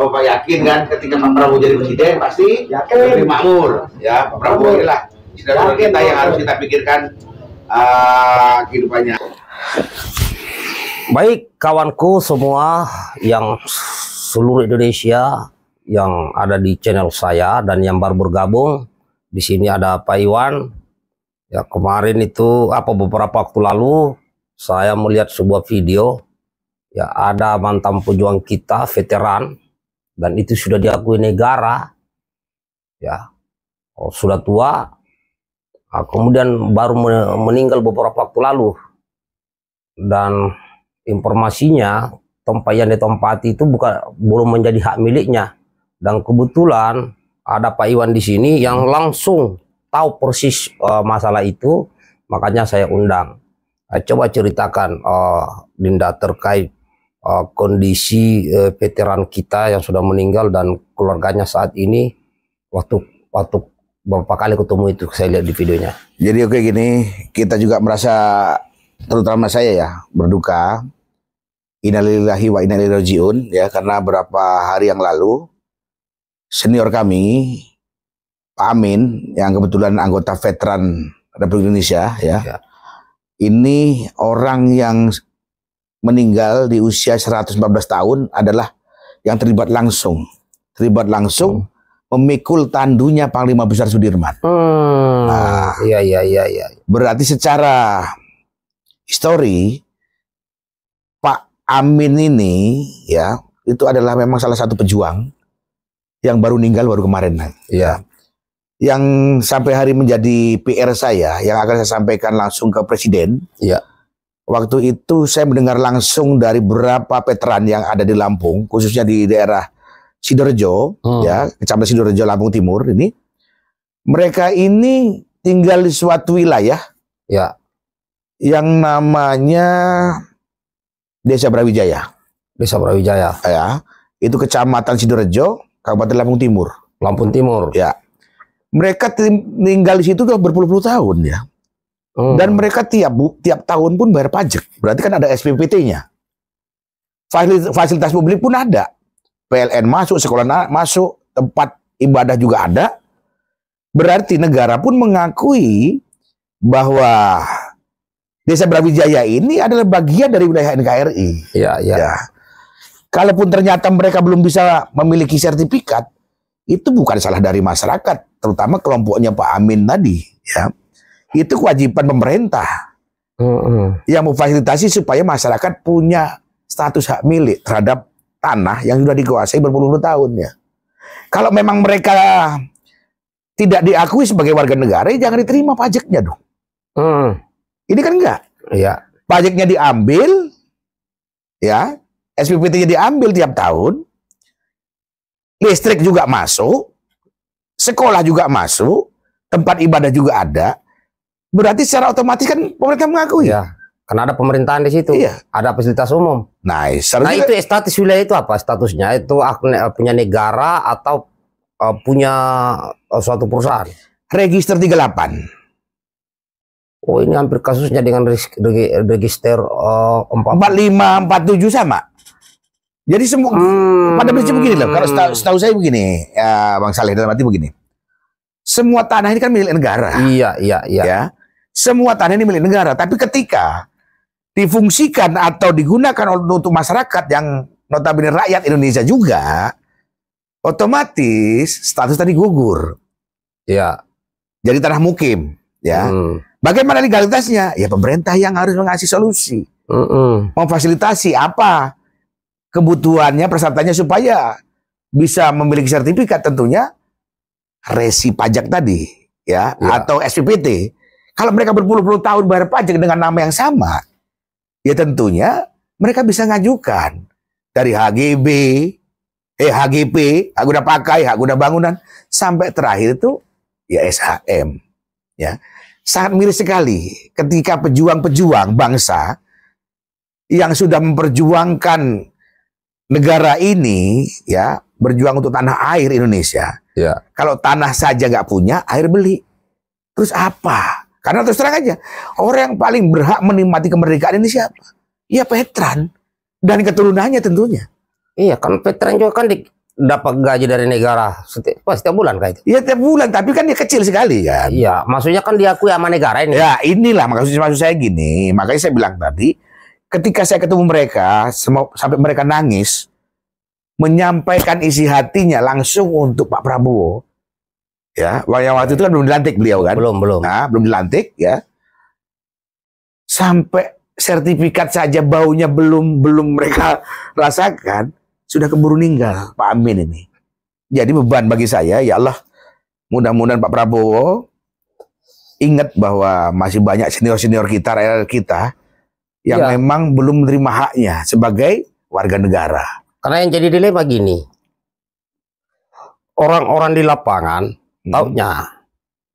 Bapak yakin kan ketika Pak Prabowo jadi presiden pasti lebih makmur ya. Pak Prabowo inilah saudara kita yang harus kita pikirkan kehidupannya. Baik kawanku semua yang seluruh Indonesia yang ada di channel saya dan yang baru bergabung di sini ada Pak Iwan. Ya kemarin itu beberapa waktu lalu saya melihat sebuah video ya ada mantan pejuang kita veteran dan itu sudah diakui negara ya sudah tua kemudian baru meninggal beberapa waktu lalu dan informasinya tempat yang ditempati itu belum menjadi hak miliknya dan kebetulan ada Pak Iwan di sini yang langsung tahu persis masalah itu, makanya saya undang. Coba ceritakan Dinda terkait kondisi veteran kita yang sudah meninggal dan keluarganya saat ini waktu beberapa kali ketemu itu saya lihat di videonya. Jadi oke gini, kita juga merasa terutama saya ya berduka. Innalillahi wa inna ilaihi rajiun ya, karena beberapa hari yang lalu senior kami Pak Amin yang kebetulan anggota veteran Republik Indonesia ya. Ini orang yang meninggal di usia 114 tahun adalah yang terlibat langsung memikul tandunya Panglima Besar Sudirman. Nah, iya. Berarti secara histori Pak Amin ini ya itu adalah memang salah satu pejuang yang baru meninggal baru kemarin. Ya. Yang sampai hari menjadi PR saya yang akan saya sampaikan langsung ke Presiden. Ya. Waktu itu saya mendengar langsung dari beberapa veteran yang ada di Lampung, khususnya di daerah Sidoarjo, ya, Kecamatan Sidoarjo, Lampung Timur ini. Mereka ini tinggal di suatu wilayah, ya, yang namanya Desa Brawijaya. Desa Brawijaya. Ya, itu Kecamatan Sidoarjo, Kabupaten Lampung Timur. Lampung Timur. Ya. Mereka tinggal di situ udah berpuluh-puluh tahun ya. Dan mereka tiap tahun pun bayar pajak. Berarti kan ada SPPT-nya. Fasilitas publik pun ada. PLN masuk, sekolah masuk, tempat ibadah juga ada. Berarti negara pun mengakui bahwa Desa Brawijaya ini adalah bagian dari wilayah NKRI. Iya. Ya. Kalaupun ternyata mereka belum bisa memiliki sertifikat, itu bukan salah dari masyarakat, terutama kelompoknya Pak Amin tadi, ya. Itu kewajiban pemerintah yang memfasilitasi supaya masyarakat punya status hak milik terhadap tanah yang sudah dikuasai berpuluh-puluh tahun ya. Kalau memang mereka tidak diakui sebagai warga negara, ya jangan diterima pajaknya dong. Ini kan enggak. Iya. Pajaknya diambil, ya, SPPT-nya diambil tiap tahun, listrik juga masuk, sekolah juga masuk, tempat ibadah juga ada. Berarti secara otomatis kan pemerintah mengakui. Ya, karena ada pemerintahan di situ. Iya. Ada fasilitas umum. Nah itu status wilayah itu apa statusnya? Itu punya negara atau punya suatu perusahaan? Register 38. Oh, ini hampir kasusnya dengan register 45, 47 sama. Jadi semua pada prinsip begini loh. Kalau setahu saya begini, ya Bang Saleh, dalam arti begini. Semua tanah ini kan milik negara. Iya. Ya. Semua tanah ini milik negara. Tapi ketika difungsikan atau digunakan untuk masyarakat yang notabene rakyat Indonesia juga, otomatis status tadi gugur. Iya. Jadi tanah mukim. Ya. Bagaimana legalitasnya? Ya pemerintah yang harus mengasih solusi. Memfasilitasi apa kebutuhannya, persyaratannya supaya bisa memiliki sertifikat, tentunya resi pajak tadi ya. Atau SPPT. Kalau mereka berpuluh-puluh tahun bayar pajak dengan nama yang sama, ya tentunya mereka bisa ngajukan dari HGB, HGP, hak guna pakai, hak guna bangunan, sampai terakhir itu ya SHM. Ya. Sangat miris sekali ketika pejuang-pejuang bangsa yang sudah memperjuangkan negara ini, ya, berjuang untuk tanah air Indonesia. Ya. Kalau tanah saja nggak punya, air beli. Terus apa? Karena terus terang aja, orang yang paling berhak menikmati kemerdekaan ini siapa? Ya veteran dan keturunannya tentunya. Iya, kan veteran juga kan dapat gaji dari negara setiap bulan kayak itu? Iya tiap bulan, tapi kan dia kecil sekali kan. Iya, maksudnya kan diakui sama negara ini. Ya inilah maksud saya gini, makanya saya bilang tadi, ketika saya ketemu mereka, sampai mereka nangis, menyampaikan isi hatinya langsung untuk Pak Prabowo. Ya, waktu itu kan belum dilantik beliau kan? Belum. Nah, belum dilantik ya. Sampai sertifikat saja baunya belum mereka rasakan, sudah keburu meninggal Pak Amin ini. Jadi beban bagi saya, ya Allah, mudah-mudahan Pak Prabowo ingat bahwa masih banyak senior-senior kita, rakyat kita yang memang belum menerima haknya sebagai warga negara. Karena yang jadi dilema gini, orang-orang di lapangan taunya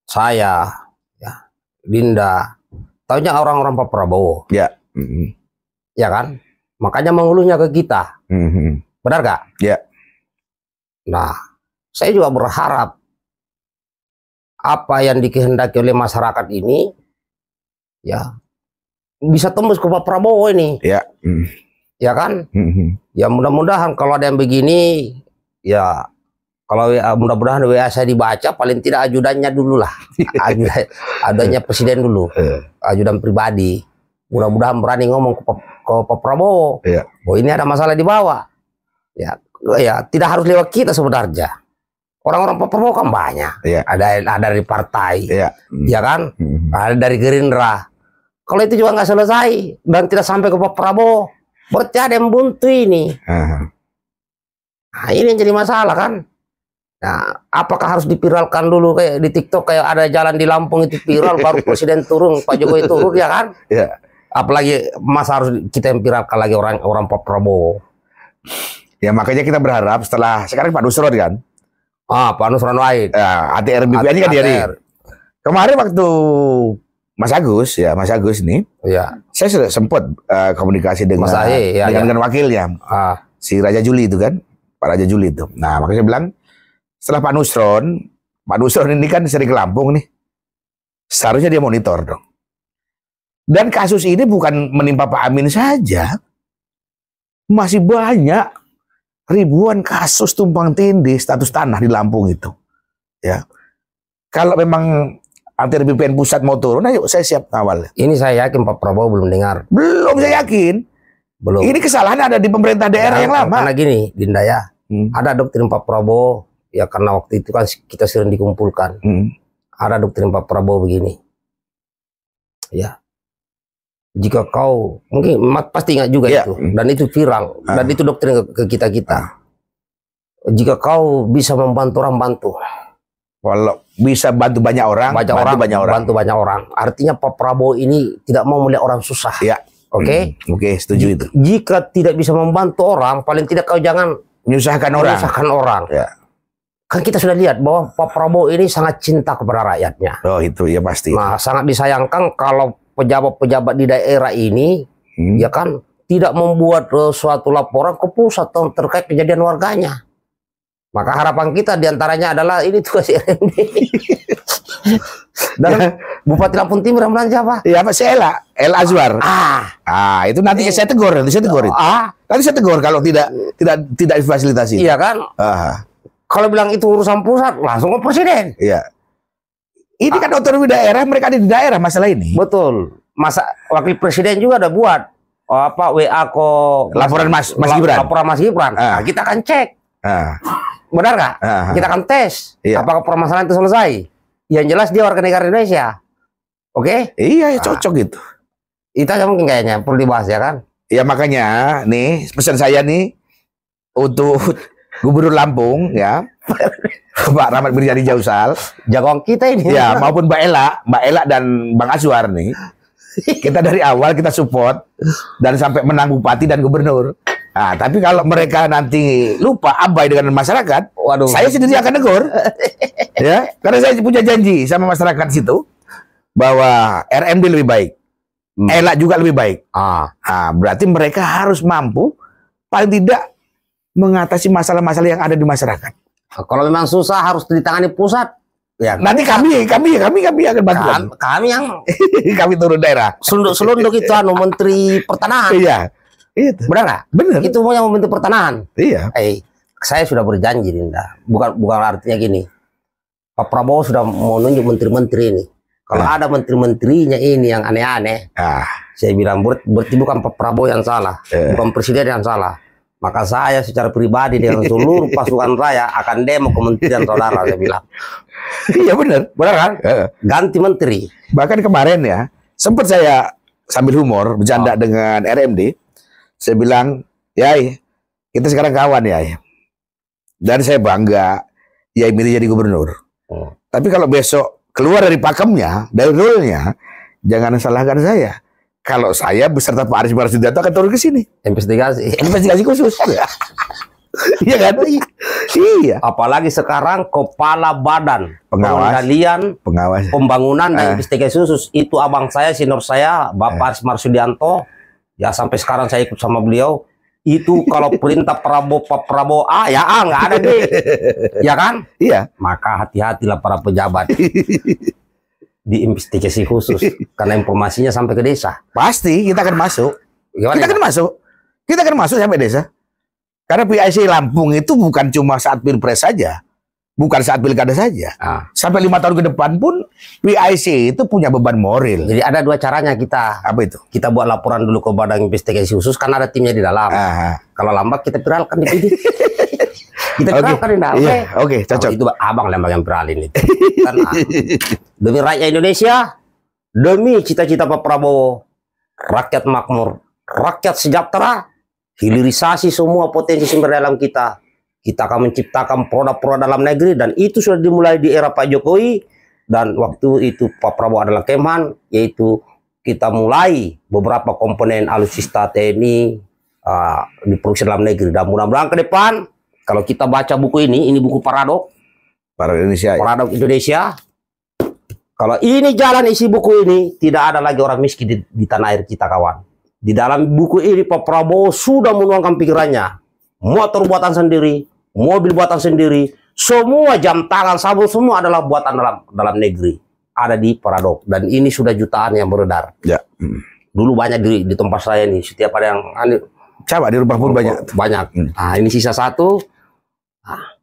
saya, ya, Dinda, taunya orang-orang Pak Prabowo. Ya. Ya kan? Makanya mengeluhnya ke kita. Benar gak? Ya. Nah, saya juga berharap apa yang dikehendaki oleh masyarakat ini, ya, bisa tembus ke Pak Prabowo ini. Ya. Ya kan? Ya mudah-mudahan kalau ada yang begini, ya kalau mudah-mudahan WA saya dibaca, paling tidak ajudannya dulu lah. Ajudannya presiden dulu. Ajudan pribadi. Mudah-mudahan berani ngomong ke Pak Prabowo. Oh ini ada masalah di bawah. Ya tidak harus lewat kita sebenarnya. Orang-orang Pak Prabowo kan banyak. Ada dari partai. Ya kan? Ada dari Gerindra. Kalau itu juga nggak selesai dan tidak sampai ke Pak Prabowo, berarti ada yang buntu ini. Nah ini yang jadi masalah kan. Nah, apakah harus dipiralkan dulu kayak di TikTok, kayak ada jalan di Lampung itu viral baru presiden turun, Pak Jokowi turun, ya kan? Apalagi masa harus kita yang viralkan lagi orang Pak Prabowo. Ya makanya kita berharap setelah sekarang Pak Nusron kan. Pak Nusron Wahid. ATR BPN kan dia. Kemarin waktu Mas Agus nih. Saya sudah sempat komunikasi dengan dengan wakilnya. Si Raja Juli itu kan, Pak Raja Juli itu. Nah, makanya saya bilang setelah Pak Nusron ini kan sering ke Lampung nih. Seharusnya dia monitor dong. Dan kasus ini bukan menimpa Pak Amin saja. Masih banyak ribuan kasus tumpang tindih status tanah di Lampung itu. Ya. Kalau memang ATR BPN pusat mau turun, ayo saya siap awal. Ini saya yakin Pak Prabowo belum dengar. Belum, saya yakin. Belum. Ini kesalahan ada di pemerintah daerah yang lama. Karena gini, Dinda ya. Ada doktrin Pak Prabowo. Ya karena waktu itu kan kita sering dikumpulkan. Ada doktrin Pak Prabowo begini. Ya. Jika kau, mungkin pasti ingat juga itu. Dan itu viral. Dan itu doktrin ke kita-kita. Jika kau bisa membantu orang, bantu. Kalau bisa bantu banyak orang, bantu banyak orang. Artinya Pak Prabowo ini tidak mau melihat orang susah. Oke? Oke, setuju itu. Jika tidak bisa membantu orang, paling tidak kau jangan menyusahkan orang. Kan kita sudah lihat bahwa Pak Prabowo ini sangat cinta kepada rakyatnya. Oh itu ya pasti. Nah sangat disayangkan kalau pejabat-pejabat di daerah ini, ya kan, tidak membuat suatu laporan ke pusat terkait kejadian warganya. Maka harapan kita diantaranya adalah ini tugas RMD. Dan Bupati Lampung Timur yang belanja apa? Ya Pak El Azwar. Itu nanti saya tegur, nanti saya tegur kalau tidak difasilitasi. Iya kan? Kalau bilang itu urusan pusat, langsung ke presiden. Iya. Ini kan otonomi daerah, mereka ada di daerah masalah ini. Betul. Wakil presiden juga ada buat WA laporan Mas Gibran. Laporan Mas Gibran. Nah, kita akan cek. Benar nggak? Kita akan tes. Apakah permasalahan itu selesai? Yang jelas dia warga negara Indonesia. Oke? Iya, ya cocok gitu. Itu aja mungkin kayaknya perlu dibahas ya kan? Ya makanya nih pesan saya nih untuk Gubernur Lampung ya, Pak Rahmat Miryadi Jausal, jagoan kita ini. Ya, maupun Mbak Ela dan Bang Azwar nih. Kita dari awal kita support dan sampai menang bupati dan gubernur. Nah, tapi kalau mereka nanti lupa abai dengan masyarakat, saya sendiri akan negur. Ya, karena saya punya janji sama masyarakat situ bahwa RMD lebih baik. Ela juga lebih baik. Berarti mereka harus mampu paling tidak mengatasi masalah-masalah yang ada di masyarakat. Kalau memang susah harus ditangani pusat. Ya, nanti kami akan bantu. Kami yang kami turun daerah. Selunduk itu Menteri Pertanahan. Iya. Itu. Benar nggak? Benar. Itu mau yang Menteri Pertanahan. Iya. saya sudah berjanji, Dinda. Bukan artinya gini. Pak Prabowo sudah mau nunjuk menteri-menteri ini. Kalau ada menteri-menterinya ini yang aneh-aneh, saya bilang berarti bukan Pak Prabowo yang salah, bukan presiden yang salah. Maka saya secara pribadi dengan seluruh pasukan saya akan demo kementerian saudara, saya bilang. Iya benar kan? Ganti menteri. Bahkan kemarin ya, sempat saya sambil humor bercanda dengan RMD, saya bilang, Yai, kita sekarang kawan ya. Dan saya bangga Yai milih jadi gubernur. Tapi kalau besok keluar dari pakemnya, dari rule-nya, jangan salahkan saya. Kalau saya beserta Pak Aris Marsudianto akan turun ke sini. Investigasi khusus. Iya kan? Iya. Apalagi sekarang kepala badan pengendalian pembangunan dan investigasi khusus itu abang saya, senior saya, Bapak Aris Marsudianto. Ya sampai sekarang saya ikut sama beliau. Itu kalau perintah Pak Prabowo ya nggak ada deh. Ya kan? Iya. Maka hati-hatilah para pejabat di investigasi khusus karena informasinya sampai ke desa. Pasti kita akan masuk. Gimana Kita akan masuk sampai desa. Karena PIC Lampung itu bukan cuma saat pilpres saja, bukan saat pilkada saja. Sampai 5 tahun ke depan pun PIC itu punya beban moral. Jadi ada 2 caranya kita. Apa itu? Kita buat laporan dulu ke badan investigasi khusus karena ada timnya di dalam. Kalau lambat kita viralkan di PD. Kita viralkan di dalam. Oke, cocok. Itu abang lembang yang viralin itu. Karena demi rakyat Indonesia, demi cita-cita Pak Prabowo, rakyat makmur, rakyat sejahtera, hilirisasi semua potensi sumber daya alam kita. Kita akan menciptakan produk-produk dalam negeri dan itu sudah dimulai di era Pak Jokowi dan waktu itu Pak Prabowo adalah Kemhan, yaitu kita mulai beberapa komponen alutsista TNI diproduksi dalam negeri dan mudah-mudahan ke depan kalau kita baca buku ini buku Paradok Indonesia. Kalau ini jalan isi buku ini tidak ada lagi orang miskin di tanah air kita kawan. Di dalam buku ini Pak Prabowo sudah menuangkan pikirannya. Motor buatan sendiri, mobil buatan sendiri, semua jam tangan, sabun semua adalah buatan dalam negeri. Ada di Paradok dan ini sudah jutaan yang beredar. Ya. Dulu banyak di tempat saya nih, setiap ada yang coba di rumah pun banyak. Nah, ini sisa 1. Nah,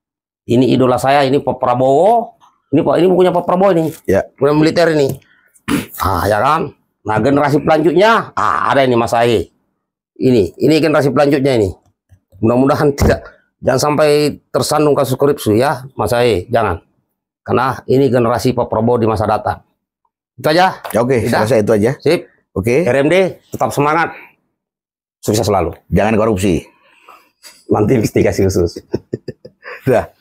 ini idola saya, ini Pak Prabowo. Ini bukunya Pak Prabowo ini. Ya. Punya militer ini. Ya kan? Nah, generasi pelanjutnya ada ini Mas Ahy. Ini generasi pelanjutnya ini. Mudah-mudahan jangan sampai tersandung kasus korupsi ya, Mas Ahy, jangan. Karena ini generasi Pak Prabowo di masa datang. Itu aja. Oke, selesai itu aja. Sip. Oke. RMD tetap semangat. Sukses selalu. Jangan korupsi. Nanti investigasi khusus. Dah.